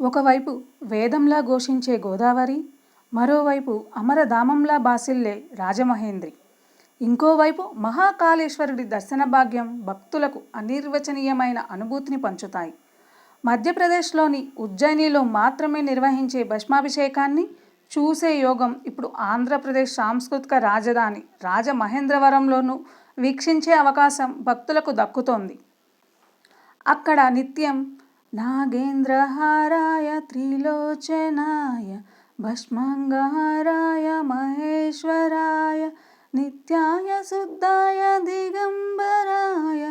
ఒకవైపు వేదంలా ఘోషించే గోదావరి, మరోవైపు అమరధామంలా బాసిల్లే రాజమహేంద్రి, ఇంకోవైపు మహాకాళేశ్వరుడి దర్శన భాగ్యం భక్తులకు అనిర్వచనీయమైన అనుభూతిని పంచుతాయి. మధ్యప్రదేశ్లోని ఉజ్జయినిలో మాత్రమే నిర్వహించే భస్మాభిషేకాన్ని చూసే యోగం ఇప్పుడు ఆంధ్రప్రదేశ్ సాంస్కృతిక రాజధాని రాజమహేంద్రవరంలోనూ వీక్షించే అవకాశం భక్తులకు దక్కుతోంది. అక్కడ నిత్యం నాగేంద్రహారాయ త్రిలోచనాయ భస్మంగారాయ మహేశ్వరాయ నిత్యాయ శుద్ధాయ దిగంబరాయ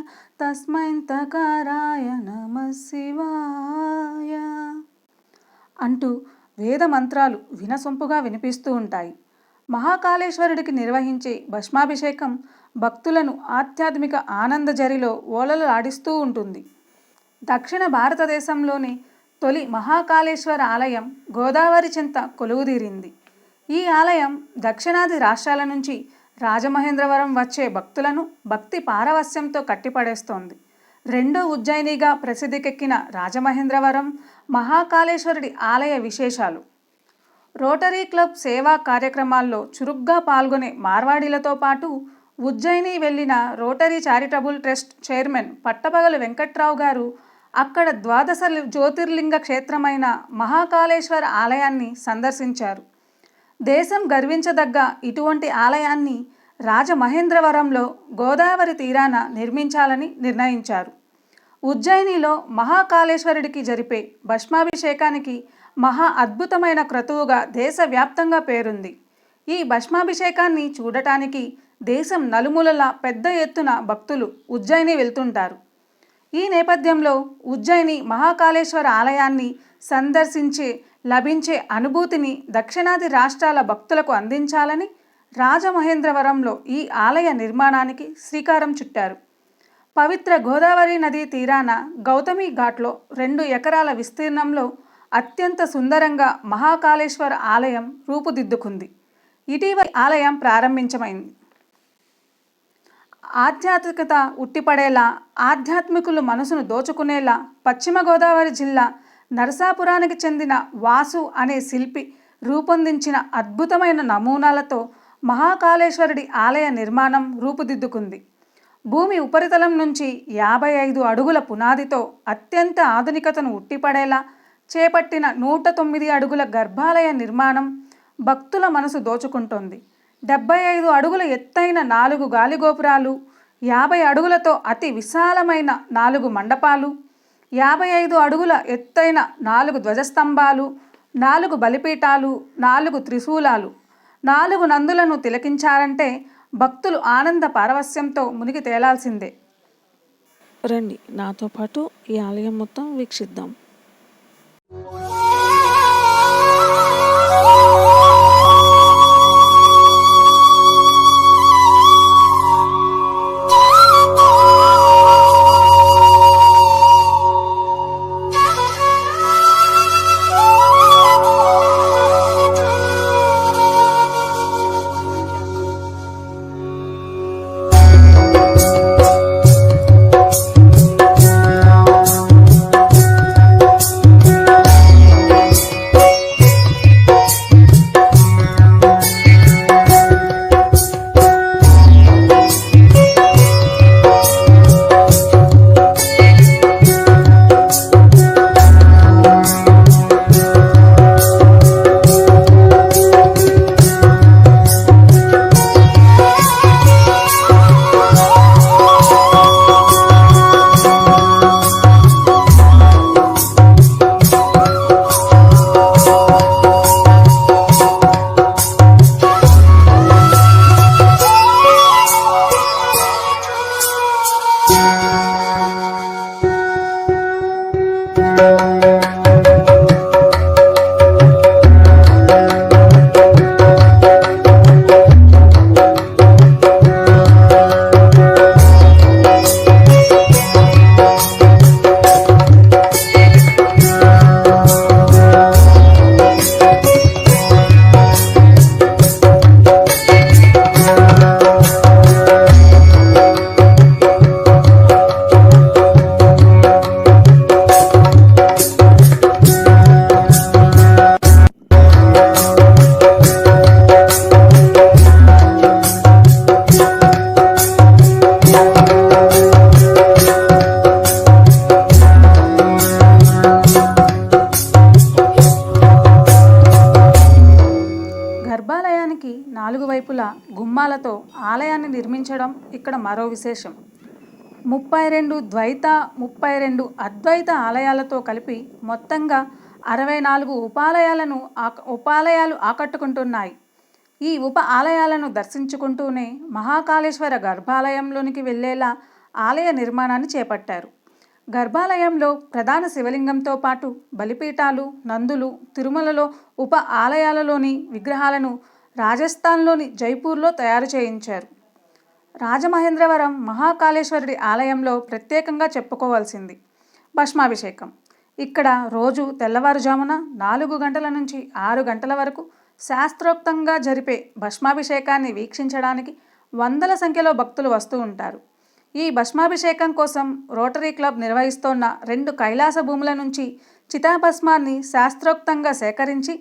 తస్మైంతకారాయ నమః శివాయ అంటూ వేద మంత్రాలు వినసొంపుగా వినిపిస్తూ ఉంటాయి. మహాకాళేశ్వరుడికి నిర్వహించే భస్మాభిషేకం భక్తులను ఆధ్యాత్మిక ఆనందజరిలో ఓలలాడిస్తూ ఉంటుంది. దక్షిణ భారతదేశంలోని తొలి మహాకాళేశ్వర ఆలయం గోదావరి చెంత కొలువుదీరింది. ఈ ఆలయం దక్షిణాది రాష్ట్రాల నుంచి రాజమహేంద్రవరం వచ్చే భక్తులను భక్తి పారవస్యంతో కట్టిపడేస్తోంది. రెండో ఉజ్జయినిగా ప్రసిద్ధికెక్కిన రాజమహేంద్రవరం మహాకాళేశ్వరుడి ఆలయ విశేషాలు. రోటరీ క్లబ్ సేవా కార్యక్రమాల్లో చురుగ్గా పాల్గొనే మార్వాడీలతో పాటు ఉజ్జయిని వెళ్లిన రోటరీ చారిటబుల్ ట్రస్ట్ చైర్మన్ పట్టపగలు వెంకట్రావు గారు అక్కడ ద్వాదశ జ్యోతిర్లింగ క్షేత్రమైన మహాకాళేశ్వర ఆలయాన్ని సందర్శించారు. దేశం గర్వించదగ్గ ఇటువంటి ఆలయాన్ని రాజమహేంద్రవరంలో గోదావరి తీరాన నిర్మించాలని నిర్ణయించారు. ఉజ్జయినిలో మహాకాళేశ్వరుడికి జరిపే భస్మాభిషేకానికి మహా అద్భుతమైన క్రతువుగా దేశవ్యాప్తంగా పేరుంది. ఈ భస్మాభిషేకాన్ని చూడటానికి దేశం నలుమూలలా పెద్ద ఎత్తున భక్తులు ఉజ్జయిని వెళ్తుంటారు. ఈ నేపథ్యంలో ఉజ్జయిని మహాకాళేశ్వర ఆలయాన్ని సందర్శించే లభించే అనుభూతిని దక్షిణాది రాష్ట్రాల భక్తులకు అందించాలని రాజమహేంద్రవరంలో ఈ ఆలయ నిర్మాణానికి శ్రీకారం చుట్టారు. పవిత్ర గోదావరి నదీ తీరాన గౌతమి ఘాట్లో 2 ఎకరాల విస్తీర్ణంలో అత్యంత సుందరంగా మహాకాళేశ్వర ఆలయం రూపుదిద్దుకుంది. ఇటీవల ఆలయం ప్రారంభించమైంది. ఆధ్యాత్మికత ఉట్టిపడేలా, ఆధ్యాత్మికులు మనసును దోచుకునేలా పశ్చిమ గోదావరి జిల్లా నరసాపురానికి చెందిన వాసు అనే శిల్పి రూపొందించిన అద్భుతమైన నమూనాలతో మహాకాళేశ్వరుడి ఆలయ నిర్మాణం రూపుదిద్దుకుంది. భూమి ఉపరితలం నుంచి 55 అడుగుల పునాదితో అత్యంత ఆధునికతను ఉట్టిపడేలా చేపట్టిన 109 అడుగుల గర్భాలయ నిర్మాణం భక్తుల మనసు దోచుకుంటోంది. 75 అడుగుల ఎత్తైన 4 గాలిగోపురాలు, 50 అడుగులతో అతి విశాలమైన 4 మండపాలు, 55 అడుగుల ఎత్తైన 4 ధ్వజస్తంభాలు, 4 బలిపీఠాలు, 4 త్రిశూలాలు, 4 నందులను తిలకించారంటే భక్తులు ఆనంద పారవస్యంతో మునిగి తేలాల్సిందే. రండి, నాతో పాటు ఈ ఆలయం మొత్తం వీక్షిద్దాం. స్తంభాలతో ఆలయాన్ని నిర్మించడం ఇక్కడ మరో విశేషం. 32 ద్వైత 32 అద్వైత ఆలయాలతో కలిపి మొత్తంగా 64 ఉపాలయాలు ఆకట్టుకుంటున్నాయి. ఈ ఉప ఆలయాలను దర్శించుకుంటూనే మహాకాళేశ్వర గర్భాలయంలోనికి వెళ్ళేలా ఆలయ నిర్మాణాన్ని చేపట్టారు. గర్భాలయంలో ప్రధాన శివలింగంతో పాటు బలిపీఠాలు, నందులు, తిరుమలలో ఉప ఆలయాలలోని విగ్రహాలను రాజస్థాన్లోని జైపూర్లో తయారు చేయించారు. రాజమహేంద్రవరం మహాకాళేశ్వరుడి ఆలయంలో ప్రత్యేకంగా చెప్పుకోవాల్సింది భస్మాభిషేకం. ఇక్కడ రోజు తెల్లవారుజామున 4 గంటల నుంచి 6 గంటల వరకు శాస్త్రోక్తంగా జరిపే భస్మాభిషేకాన్ని వీక్షించడానికి వందల సంఖ్యలో భక్తులు వస్తూ ఉంటారు. ఈ భస్మాభిషేకం కోసం రోటరీ క్లబ్ నిర్వహిస్తోన్న 2 కైలాస భూముల నుంచి చితాభస్మాన్ని శాస్త్రోక్తంగా సేకరించి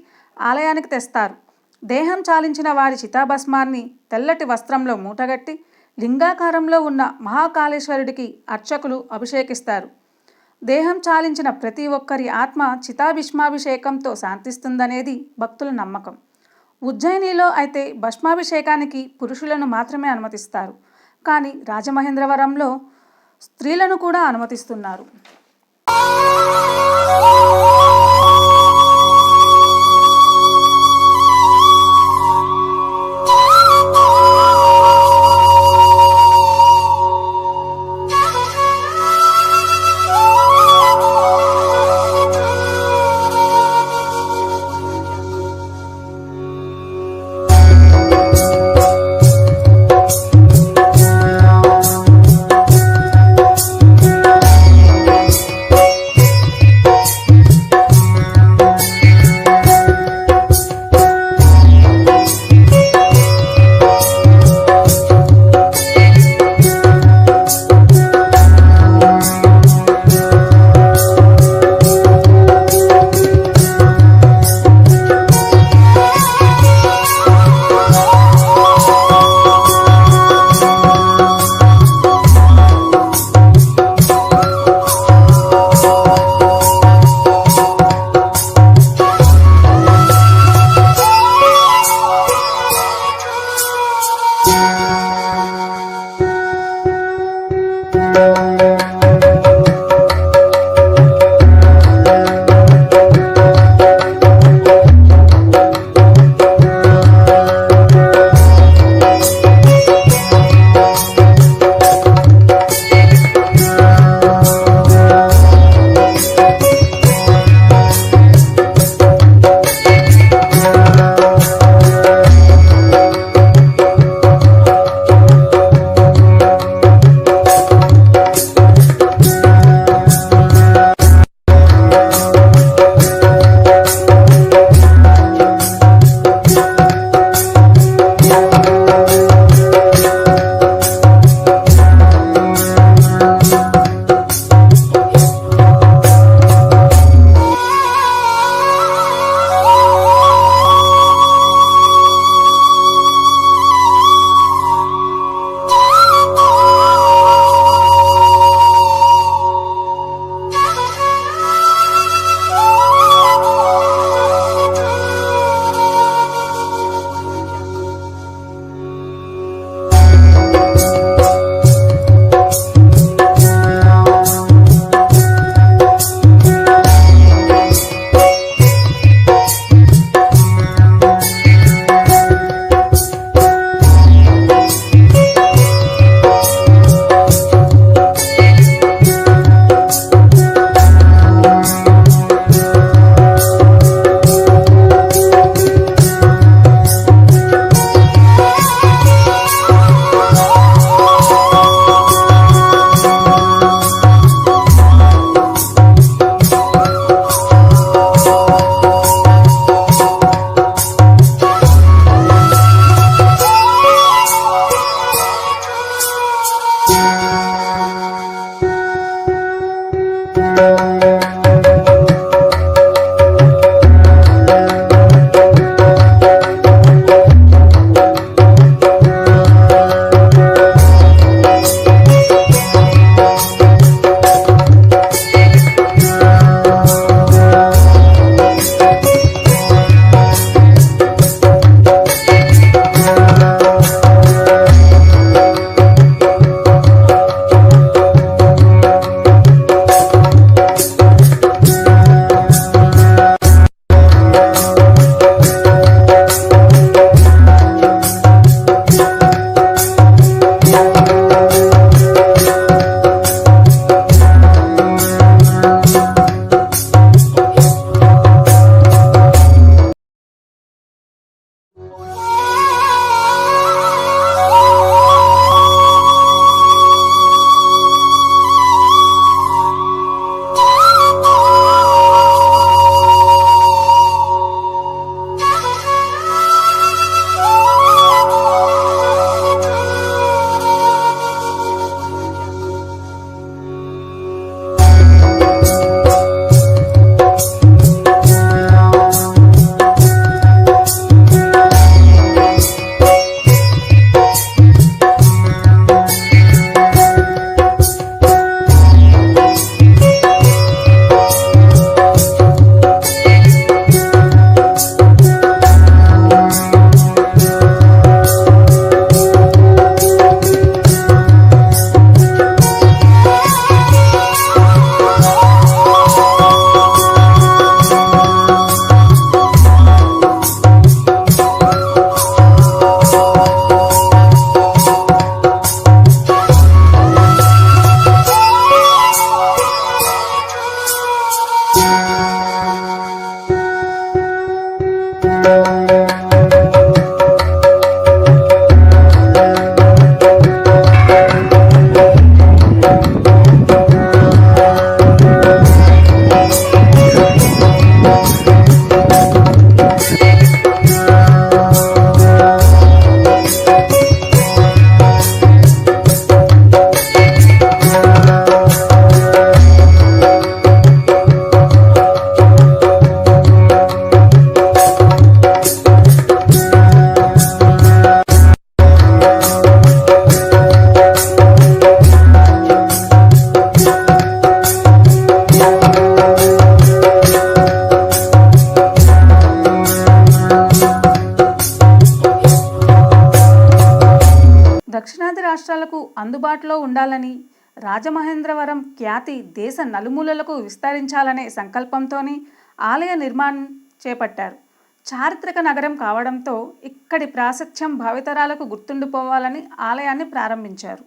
ఆలయానికి తెస్తారు. దేహం చాలించిన వారి చితాభస్మాన్ని తెల్లటి వస్త్రంలో మూటగట్టి లింగాకారంలో ఉన్న మహాకాళేశ్వరుడికి అర్చకులు అభిషేకిస్తారు. దేహం చాలించిన ప్రతి ఒక్కరి ఆత్మ చితాభస్మాభిషేకంతో శాంతిస్తుందనేది భక్తుల నమ్మకం. ఉజ్జయినిలో అయితే భస్మాభిషేకానికి పురుషులను మాత్రమే అనుమతిస్తారు. కానీ రాజమహేంద్రవరంలో స్త్రీలను కూడా అనుమతిస్తున్నారు. దక్షిణాది రాష్ట్రాలకు అందుబాటులో ఉండాలని, రాజమహేంద్రవరం ఖ్యాతి దేశ నలుమూలలకు విస్తరించాలనే సంకల్పంతోనే ఆలయ నిర్మాణం చేపట్టారు. చారిత్రక నగరం కావడంతో ఇక్కడి ప్రాశస్త్యం భావితరాలకు గుర్తుండిపోవాలని ఆలయాన్ని ప్రారంభించారు.